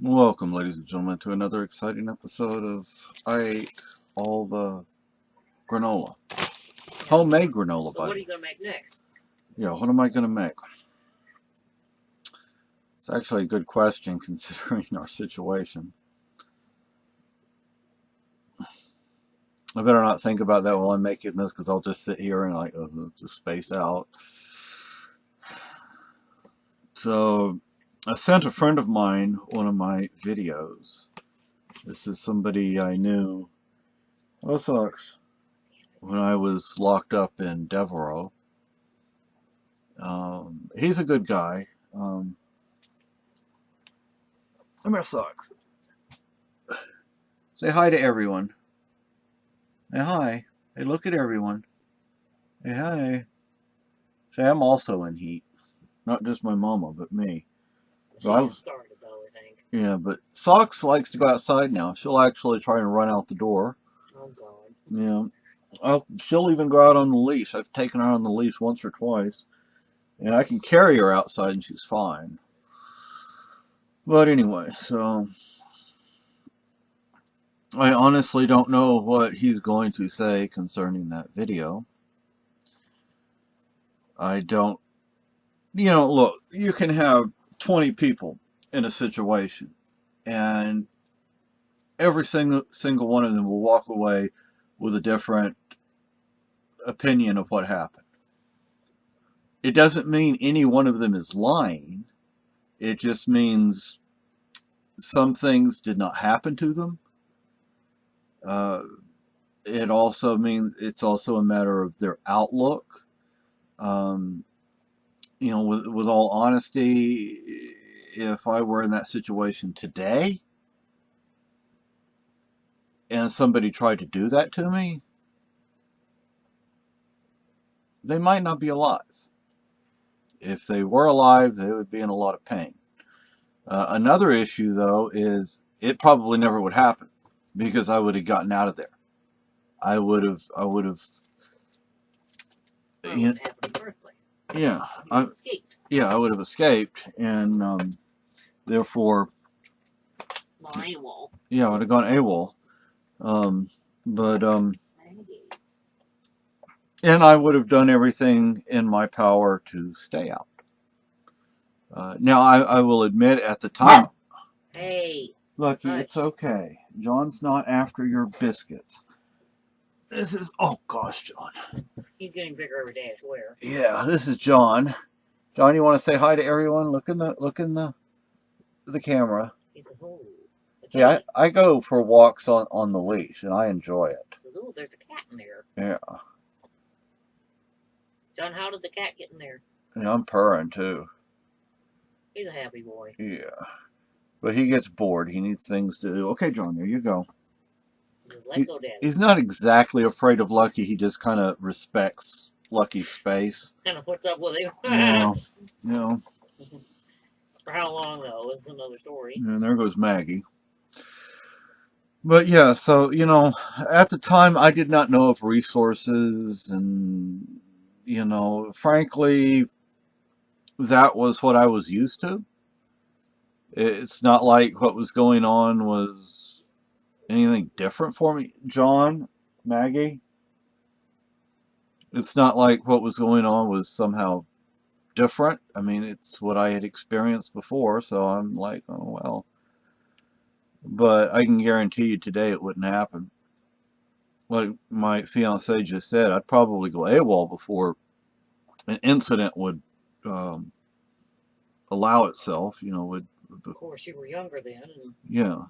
Welcome, ladies and gentlemen, to another exciting episode of I Ate All the Granola. Yeah. Homemade granola, So what are buddy. you gonna make next? Yeah, what am I going to make? It's actually a good question considering our situation. I better not think about that while I'm making this because I'll just sit here and just space out. So, I sent a friend of mine one of my videos. This is somebody I knew. Oh, sucks. When I was locked up in Devereaux. He's a good guy. Come here, socks. Say hi to everyone. Say hi. Hey, look at everyone. Hey, hi. Say I'm also in heat. Not just my mama, but me. She just started though, I think. Yeah, but Socks likes to go outside now. She'll actually try and run out the door. Oh God. Yeah. She'll even go out on the leash. I've taken her on the leash once or twice. And I can carry her outside and she's fine. But anyway, so I honestly don't know what he's going to say concerning that video. I don't, look, you can have 20 people in a situation, and every single one of them will walk away with a different opinion of what happened. It doesn't mean any one of them is lying. It just means some things did not happen to them. It also means it's also a matter of their outlook. Um, with all honesty, if I were in that situation today and somebody tried to do that to me, they might not be alive. If they were alive, they would be in a lot of pain. Another issue, though, is it probably never would happen because I would have gotten out of there. I would have. Yeah, escaped. Yeah, I would have escaped, and therefore, AWOL. Yeah, I would have gone AWOL. But and I would have done everything in my power to stay out. Now, I will admit at the time. Hey. Lucky, it's okay. John's not after your biscuits. This is, oh gosh, John. He's getting bigger every day, I swear. Yeah, this is John. John, you want to say hi to everyone? Look in the camera. He says, "Oh." See, I go for walks on the leash, and I enjoy it. He says, "Oh, there's a cat in there." Yeah. John, how did the cat get in there? Yeah, I'm purring too. He's a happy boy. Yeah. But he gets bored. He needs things to do. Okay, John, there you go. He's not exactly afraid of Lucky. He just kind of respects Lucky's space. Kind of what's up with him. Yeah. For how long, though, is another story. And there goes Maggie. But yeah, so, at the time I did not know of resources, and, frankly, that was what I was used to. It's not like what was going on was anything different for me. John, Maggie, it's not like what was going on was somehow different. I mean, it's what I had experienced before, so I'm like, oh well. But I can guarantee you today it wouldn't happen. Like my fiance just said, I'd probably go AWOL before an incident would allow itself, Of course, you were younger then. Yeah.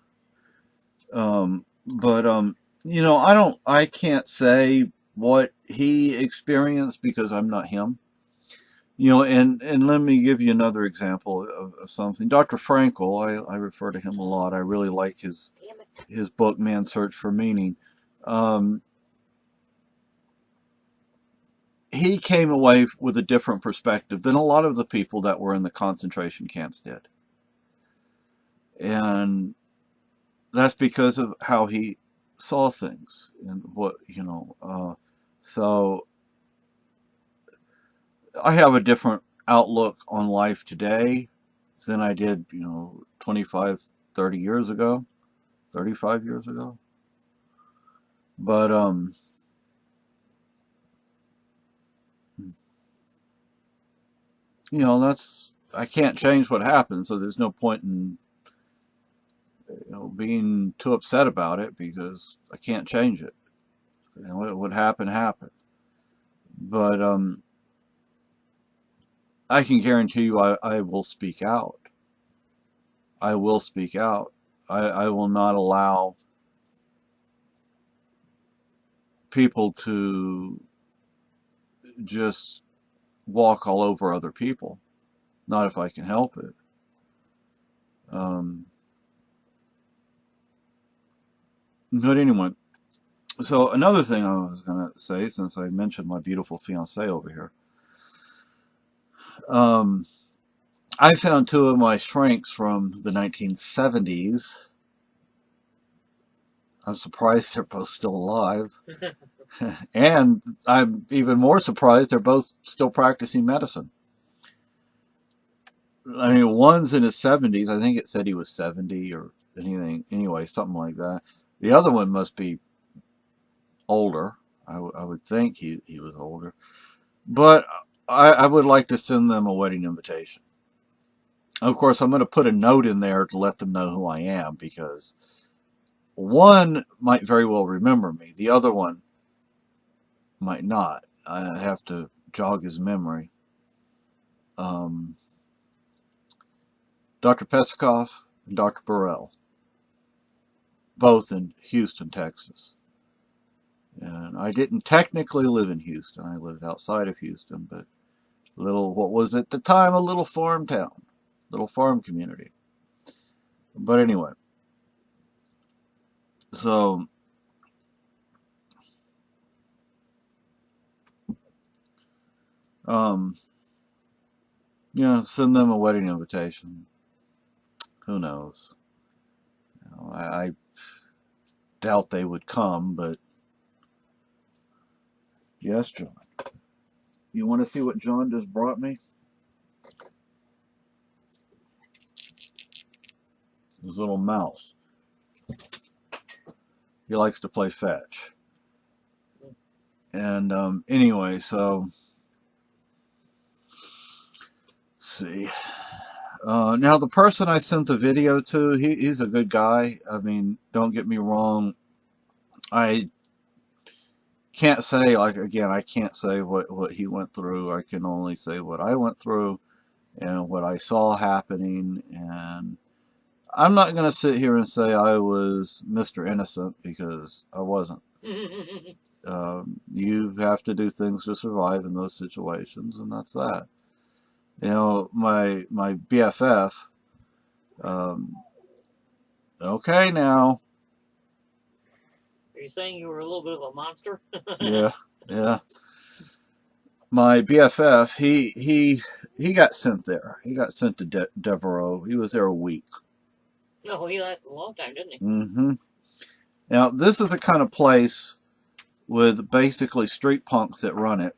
I can't say what he experienced because I'm not him. And let me give you another example of something. Dr. Frankel, I refer to him a lot. I really like his book, Man's Search for Meaning. He came away with a different perspective than a lot of the people that were in the concentration camps did. And that's because of how he saw things and what, so I have a different outlook on life today than I did, 25, 30 years ago, 35 years ago. But you know, I can't change what happened, so there's no point in being too upset about it because I can't change it. You know, what happened happened. But I can guarantee you, I will speak out. I will speak out. I will not allow people to just walk all over other people. Not if I can help it. But anyway, so another thing I was going to say, since I mentioned my beautiful fiance over here, I found two of my shrinks from the 1970s. I'm surprised they're both still alive. And I'm even more surprised they're both still practicing medicine. I mean, one's in his 70s. I think it said he was 70 or anything. Anyway, something like that. The other one must be older. I would think he was older. But I would like to send them a wedding invitation. Of course, I'm going to put a note in there to let them know who I am, because one might very well remember me. The other one might not. I have to jog his memory. Dr. Pesikoff and Dr. Burrell, both in Houston, Texas. And I didn't technically live in Houston. I lived outside of Houston, but what was at the time a little farm town, little farm community. But anyway, so send them a wedding invitation. Who knows? I doubt they would come, but yes, John. You want to see what John just brought me? His little mouse. He likes to play fetch. And anyway, so let's see. Now, the person I sent the video to, he's a good guy. I mean, don't get me wrong. I can't say, I can't say what he went through. I can only say what I went through and what I saw happening. And I'm not going to sit here and say I was Mr. Innocent, because I wasn't. You have to do things to survive in those situations, and that's that. You know, my BFF, okay now. Are you saying you were a little bit of a monster? Yeah. My BFF, he got sent there. He got sent to Devereaux. He was there a week. No, he lasted a long time, didn't he? Mm-hmm. Now, this is the kind of place with basically street punks that run it,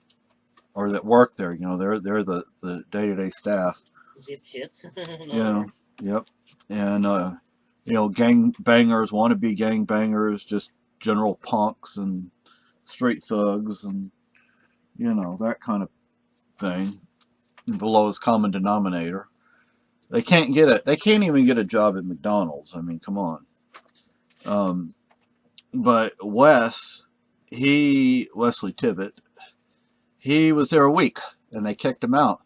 or that work there. You know, they're the day-to-day staff. Dipshits. Yep. And gang bangers, wannabe gang bangers, just general punks and street thugs, and that kind of thing. The lowest common denominator. They can't even get a job at McDonald's. I mean, come on. But Wesley Tibbett, he was there a week, and they kicked him out.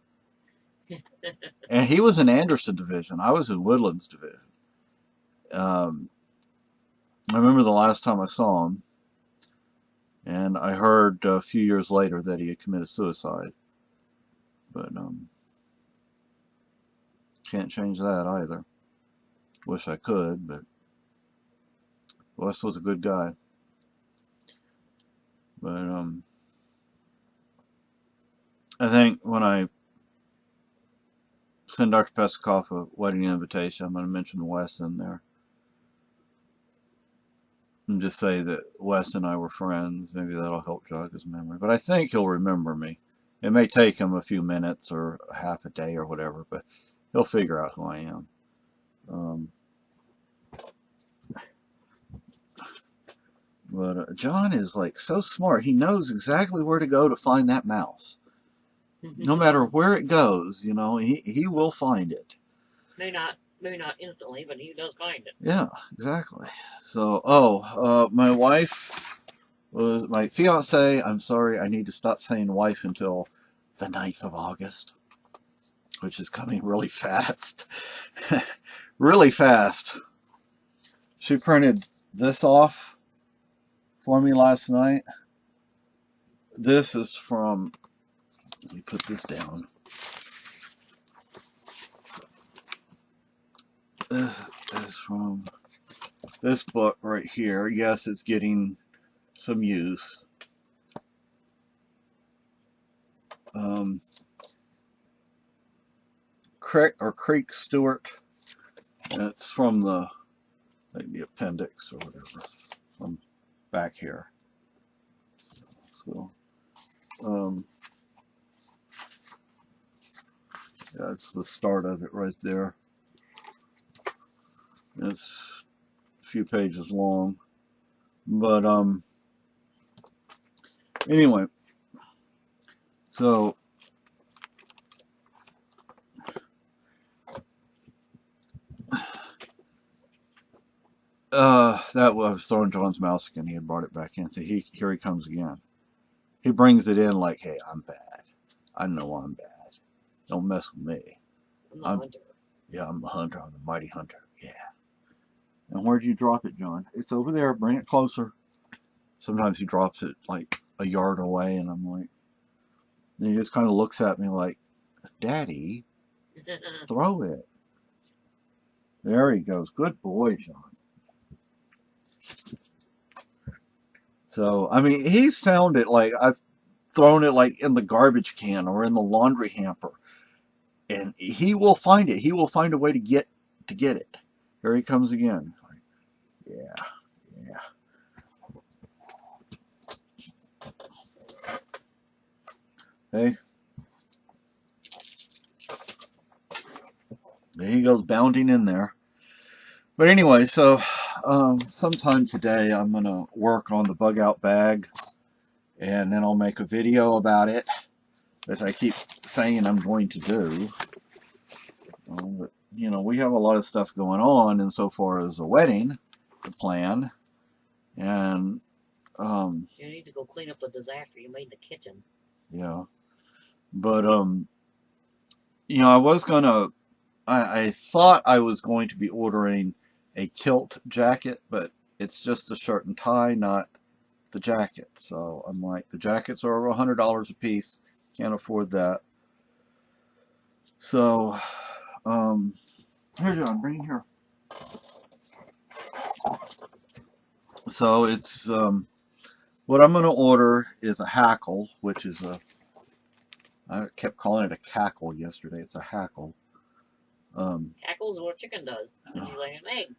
And he was in Anderson Division. I was in Woodlands Division. I remember the last time I saw him, and I heard a few years later that he had committed suicide. But can't change that either. Wish I could, but Wes was a good guy. But I think when I send Dr. Pesikoff a wedding invitation, I'm going to mention Wes in there. And just say that Wes and I were friends. Maybe that'll help jog his memory. But I think he'll remember me. It may take him a few minutes or half a day or whatever, but he'll figure out who I am. But John is like so smart. He knows exactly where to go to find that mouse. No matter where it goes, you know, he will find it. maybe not instantly, but he does find it. Yeah, exactly. So, my wife was my fiance. I'm sorry, I need to stop saying wife until the 9th of August, which is coming really fast. Really fast. She printed this off for me last night. This is from, let me put this down. This is from this book right here. Yes, it's getting some use. Creek Stewart. It's from the appendix or whatever. From back here. So, that's the start of it right there. It's a few pages long, but anyway. So that was throwing John's mouse again. He had brought it back in. So here he comes again. He brings it in like, hey, I'm bad. I know I'm bad. Don't mess with me. I'm the hunter. Yeah, I'm the hunter. I'm the mighty hunter. Yeah. And where'd you drop it, John? It's over there. Bring it closer. Sometimes he drops it like a yard away, and I'm like, and he just kind of looks at me like, Daddy, throw it. There he goes. Good boy, John. So, I mean, he's found it. Like, I've thrown it like in the garbage can or in the laundry hamper, and he will find it. He will find a way to get it. Here he comes again. Yeah, yeah. Hey, he goes bounding in there. But anyway, so sometime today I'm gonna work on the bug out bag, and then I'll make a video about it, that I keep saying I'm going to do. But you know, we have a lot of stuff going on insofar as a wedding to plan, and you need to go clean up the disaster you made in the kitchen. yeah, but you know, I thought I was going to be ordering a kilt jacket, but it's just a shirt and tie, not the jacket. So I'm like, the jackets are over $100 a piece. Can't afford that. So, here, John, bring it here. So it's, what I'm going to order is a hackle, which is I kept calling it a cackle yesterday. It's a hackle. Hackle is what chicken does when she's laying an egg.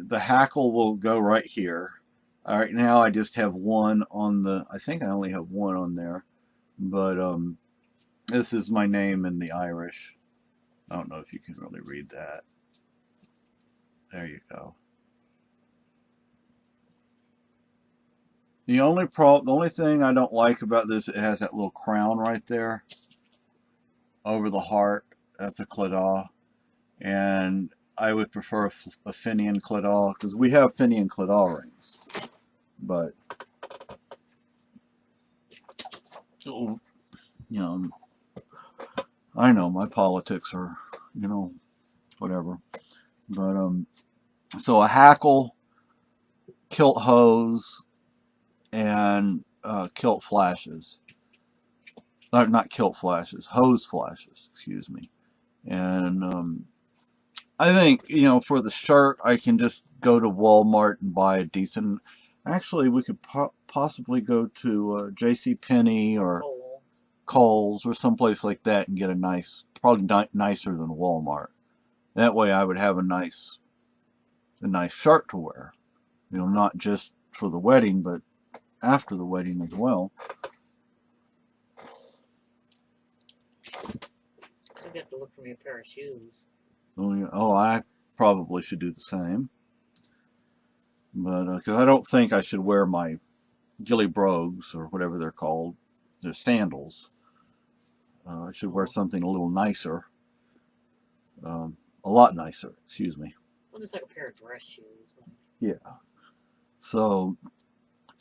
The hackle will go right here. All right, now I just have one on the, I think I only have one on there, but this is my name in the Irish. I don't know if you can really read that. There you go. The only thing I don't like about this, it has that little crown right there over the heart at the Claddagh, and I would prefer a Finian Claddagh, because we have Finian Claddagh rings, but you know, I know my politics are, you know, whatever, but so a hackle, kilt hose, and kilt flashes. Not kilt flashes, hose flashes, excuse me. And I think, you know, for the shirt, I can just go to Walmart and buy a decent. Actually, we could possibly go to JCPenney or Kohl's or someplace like that and get a nice, probably nicer than Walmart. That way, I would have a nice shirt to wear. You know, not just for the wedding, but after the wedding as well. You have to look for me a pair of shoes. Oh, I probably should do the same. But because I don't think I should wear my ghillie brogues or whatever they're called. They're sandals. I should wear something a little nicer. A lot nicer, excuse me. Well, just like a pair of dress shoes. Yeah. So,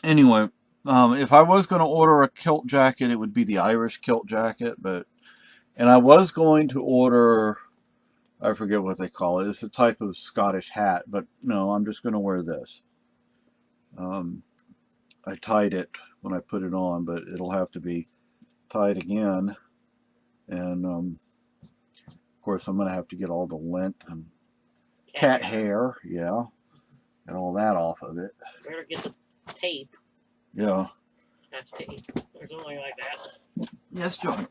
anyway, if I was going to order a kilt jacket, it would be the Irish kilt jacket. And I was going to order, I forget what they call it. It's a type of Scottish hat, but no, I'm just going to wear this. I tied it when I put it on, but it'll have to be tied again. And of course, I'm going to have to get all the lint and cat hair, yeah, and all that off of it. Better get the tape. Yeah. That's tape or something like that. Yes, John.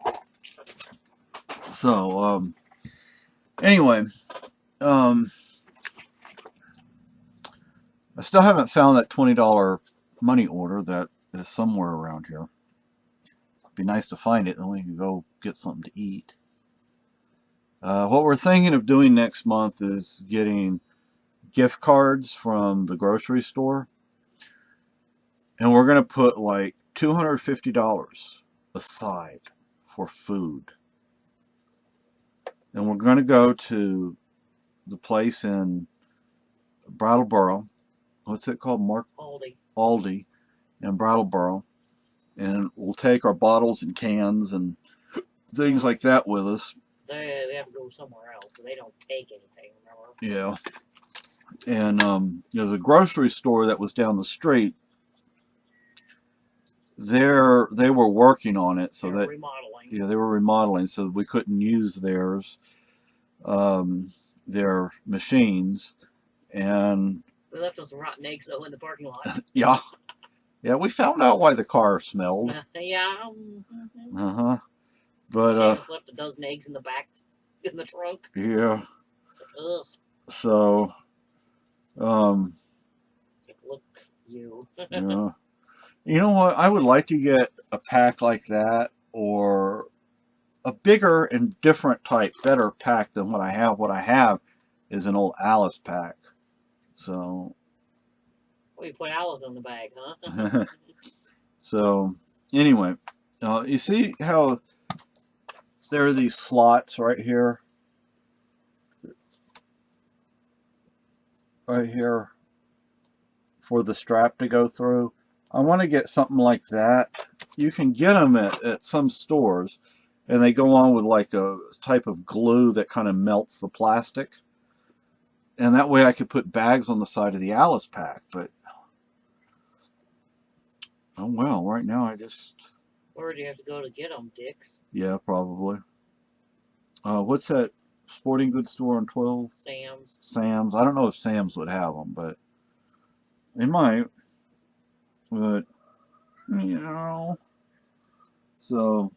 So, anyway, I still haven't found that $20 money order that is somewhere around here. It'd be nice to find it, then we can go get something to eat. What we're thinking of doing next month is getting gift cards from the grocery store. And we're going to put like $250 aside for food. And we're going to go to the place in Brattleboro. What's it called, Mark? Aldi in Brattleboro. And we'll take our bottles and cans and things like that with us. They have to go somewhere else because they don't take anything, remember? Yeah. And there's a grocery store that was down the street. They were working on it, so that remodeling. Yeah, they were remodeling, so we couldn't use theirs, their machines, and they left us rotten eggs though in the parking lot. yeah, we found out why the car smelled. Yeah. But Seamus left a dozen eggs in the back, in the trunk. Yeah. Ugh. So, Look, you. Yeah. You know what? I would like to get a pack like that, or a bigger and different type, better pack than what I have. What I have is an old Alice pack. So. Well, you put Alice on the bag, huh? So, anyway, you see how there are these slots right here? Right here for the strap to go through. I want to get something like that. You can get them at some stores, and they go on with like a type of glue that kind of melts the plastic. And that way I could put bags on the side of the Alice pack. But, oh well, right now I just... Where do you have to go to get them, Dick's? Yeah, probably. What's that sporting goods store on 12? Sam's. Sam's. I don't know if Sam's would have them, but they might. But, you know. So,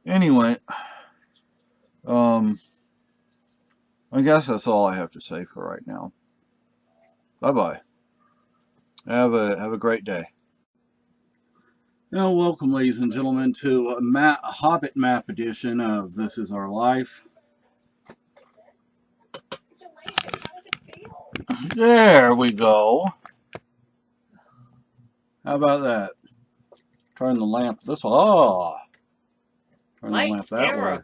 anyway, I guess that's all I have to say for right now. Bye-bye. Have a great day. Now, welcome, ladies and gentlemen, to a Hobbit map edition of This Is Our Life. There we go. How about that? Turn the lamp this way. Oh! Turn the lamp that way.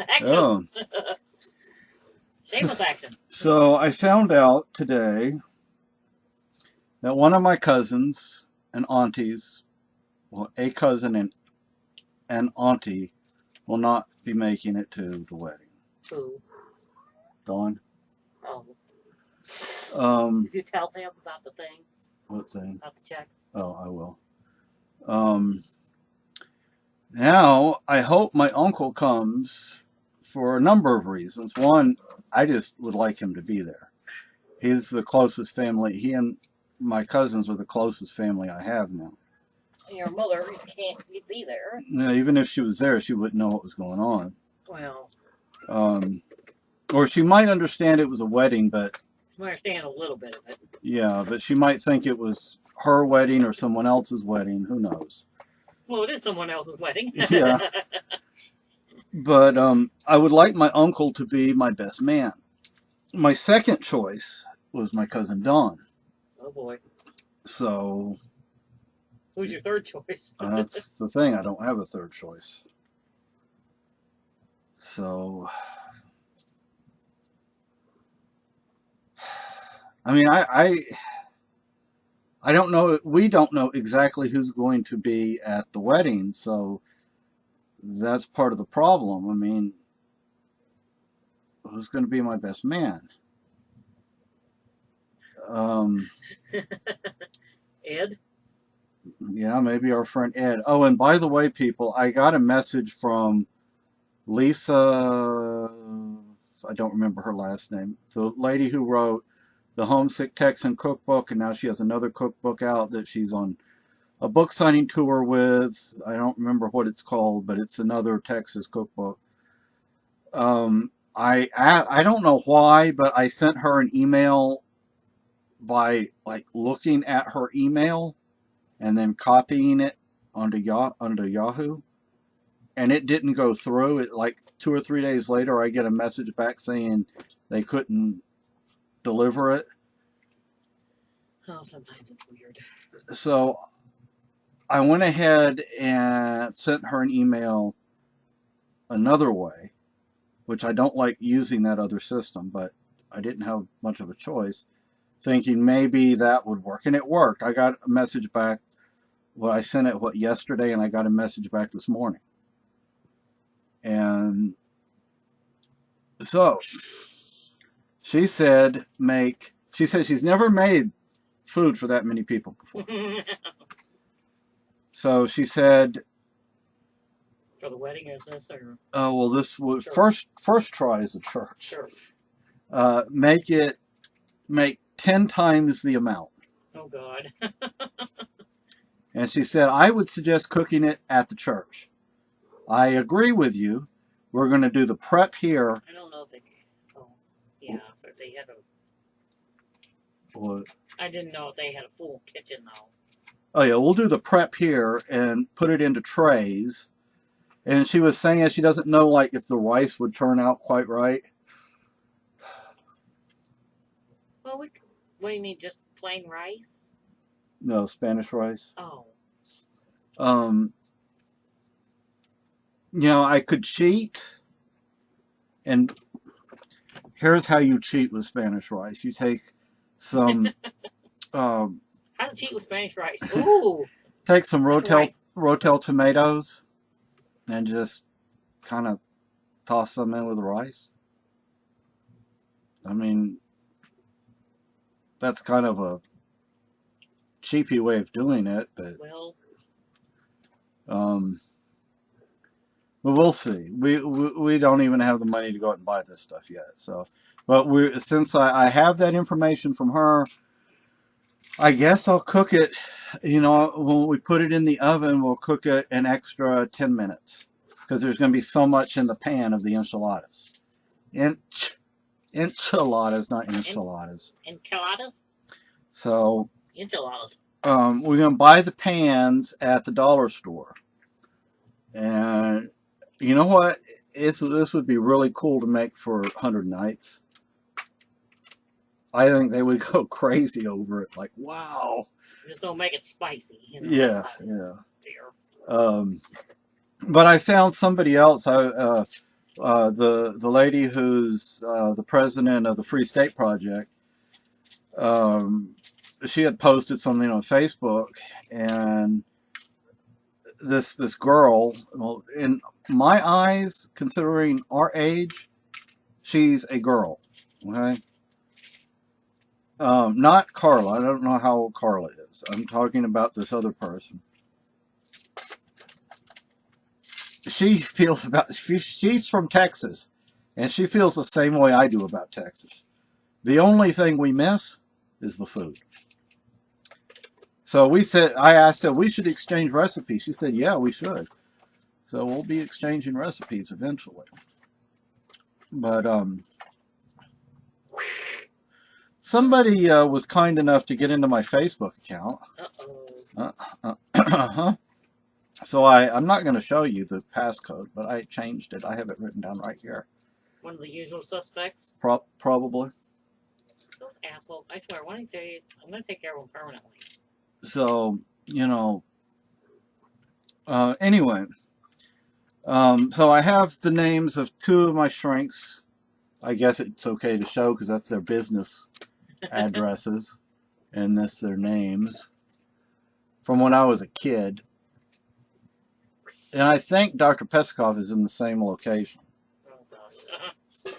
Action! Shameless action. So I found out today that one of my cousins and aunties, well, a cousin and an auntie, will not be making it to the wedding. Who? Dawn. Oh. Did you tell him about the thing? What thing? About the check? Oh, I will. Now, I hope my uncle comes for a number of reasons. One, I just would like him to be there. He's the closest family. He and my cousins are the closest family I have now. Your mother can't be there. Yeah, even if she was there, she wouldn't know what was going on. Well. Or she might understand it was a wedding, but... She might understand a little bit of it. Yeah, but she might think it was her wedding or someone else's wedding. Who knows? Well, it is someone else's wedding. Yeah. But I would like my uncle to be my best man. My second choice was my cousin Dawn. Oh boy. So Who's your third choice? that's the thing. I don't have a third choice. So, I mean, I don't know. We don't know exactly who's going to be at the wedding. So that's part of the problem. I mean, who's going to be my best man? Ed? Yeah, maybe our friend Ed. Oh, and by the way, people, I got a message from Lisa. I don't remember her last name. The lady who wrote the Homesick Texan cookbook, and now she has another cookbook out that she's on a book signing tour with. I don't remember what it's called, but it's another Texas cookbook. I don't know why, but I sent her an email by like looking at her email and then copying it onto Yahoo, and it didn't go through. It like 2 or 3 days later, I get a message back saying they couldn't deliver it. Oh, sometimes it's weird. So I went ahead and sent her an email another way, which I don't like using that other system, but I didn't have much of a choice, thinking maybe that would work, and it worked. I got a message back. Well, I sent it yesterday, and I got a message back this morning. And so she said she's never made food for that many people before. So she said, for the wedding, is this or? oh, well, this was Church. first try is a church. Sure. Make 10 times the amount. Oh God. And she said, I would suggest cooking it at the church. I agree with you. We're going to do the prep here. I don't know if they. Oh, yeah. So they had a. What? I didn't know if they had a full kitchen though. Oh yeah, we'll do the prep here and put it into trays. And she was saying she doesn't know like if the rice would turn out quite right. Well, what do you mean, just plain rice? No, Spanish rice. Oh. You know, I could cheat, and here's how you cheat with Spanish rice. You take some How to cheat with Spanish rice? Ooh. take some Right. Rotel tomatoes and just kind of toss them in with the rice. I mean, that's kind of a cheapy way of doing it, but Well. but we'll see. We don't even have the money to go out and buy this stuff yet. So, but since I have that information from her, I guess I'll cook it. You know, when we put it in the oven, we'll cook it an extra 10 minutes because there's going to be so much in the pan of the enchiladas. Enchiladas, not enchiladas. Enchiladas? So, Enchiladas. we're going to buy the pans at the dollar store. And you know what? This would be really cool to make for 100 Nights. I think they would go crazy over it. Like, wow. Just don't make it spicy. You know? Yeah, yeah. But I found somebody else. The lady who's the president of the Free State Project. She had posted something on Facebook, and this girl, well, in my eyes, considering our age, she's a girl. Okay. Not Carla. I don't know how old Carla is. I'm talking about this other person. She's from Texas, and she feels the same way I do about Texas. The only thing we miss is the food. So I asked her, we should exchange recipes. She said, yeah, we should. So we'll be exchanging recipes eventually. But somebody was kind enough to get into my Facebook account. So I'm not going to show you the passcode, but I changed it. I have it written down right here. One of the usual suspects? Probably. Those assholes. I swear, one of these days, I'm going to take care of them permanently. So, you know, anyway, so I have the names of 2 of my shrinks. I guess it's okay to show because that's their business addresses, and that's their names from when I was a kid. And I think Dr. Peskov is in the same location. Oh, gosh.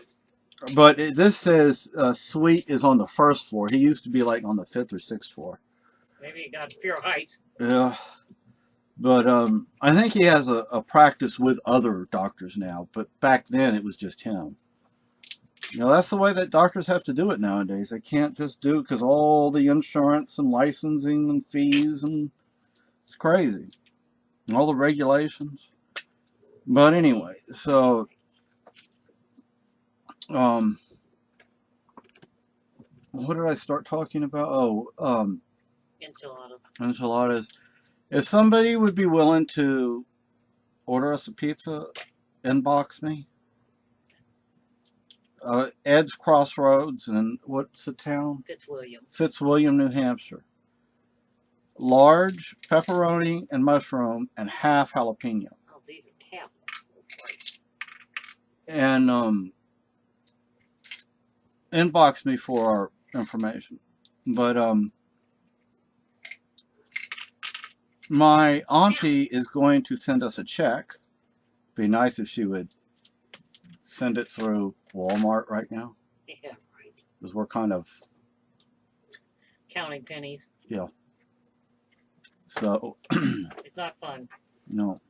But this says Sweet is on the 1st floor. He used to be like on the 5th or 6th floor. Maybe you got fear of heights. Yeah. But I think he has a practice with other doctors now. But back then it was just him. You know, that's the way that doctors have to do it nowadays. They can't just do it because all the insurance and licensing and fees, and it's crazy. And all the regulations. But anyway, so what did I start talking about? Oh, Enchiladas. enchiladas. If somebody would be willing to order us a pizza, inbox me. Ed's Crossroads, and what's the town? Fitzwilliam. Fitzwilliam, New Hampshire. Large pepperoni and mushroom and half jalapeno. Oh, these are tablets. And inbox me for our information. But my auntie is going to send us a check. Be nice if she would send it through Walmart right now, Yeah, right. because we're kind of, Counting pennies. yeah. So, It's not fun. no.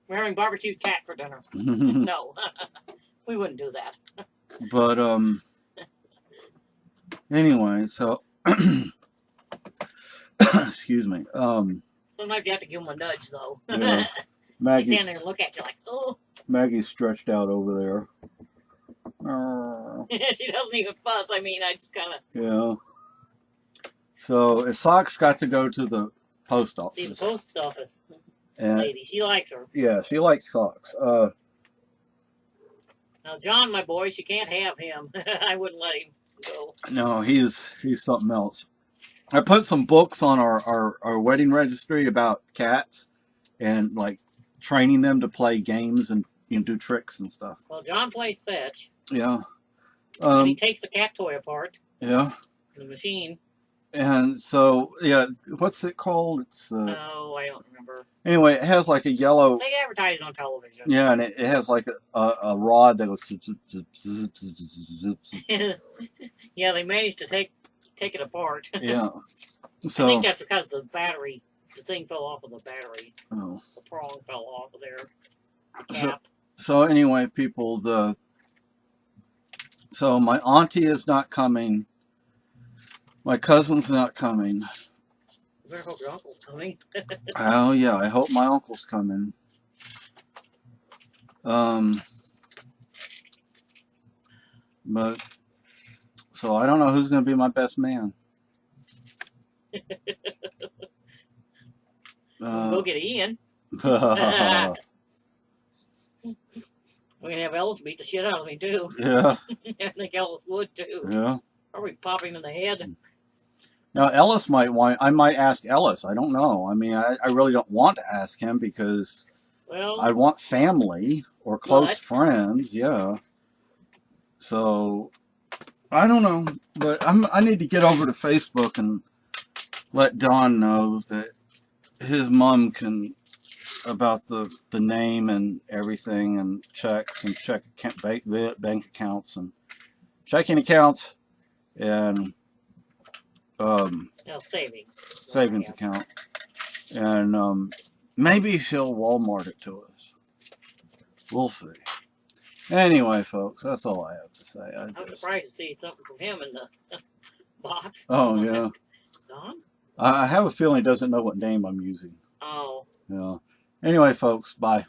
We're having barbecued cat for dinner. No, we wouldn't do that. But anyway, so excuse me. Sometimes you have to give them a nudge, though. Yeah. They stand there and look at you like, oh. Maggie's stretched out over there. She doesn't even fuss. I mean, I just kind of Yeah. So Sock's got to go to the post office. see the post office And lady. She likes her. yeah, she likes Socks. Now, John, my boy, she can't have him. I wouldn't let him go. No, he's something else. I put some books on our wedding registry about cats and like training them to play games and do tricks and stuff. Well, John plays fetch. Yeah. And he takes the cat toy apart. Yeah. The machine. And so, yeah, what's it called? It's Oh, I don't remember. anyway, it has like a yellow. They advertise on television. Yeah, and it has like a rod that goes. Yeah, they managed to take it apart. Yeah. I So. think that's because the battery, the thing fell off of the battery. Oh. The prong fell off of there. The So, cap. so anyway, people, so my auntie is not coming. My cousin's not coming. You better hope your uncle's coming. Oh yeah, I hope my uncle's coming. But so I don't know who's going to be my best man. Go get Ian. Yeah. We can have Ellis beat the shit out of me too. Yeah. I think Ellis would too. Yeah. Probably pop him in the head. Now Ellis might want. I might ask Ellis. I don't know. I mean, I really don't want to ask him because Well, I want family or close But- friends. Yeah. So I don't know, but I need to get over to Facebook and let Don know that his mom can about the name and everything and checks and check bank accounts and checking accounts and savings. savings Yeah. account, and maybe she'll Walmart it to us. We'll see. Anyway, folks, that's all I have to say. I was surprised to see something from him in the box. Oh yeah, Don? I have a feeling he doesn't know what name I'm using. Oh. Yeah. Anyway, folks, bye.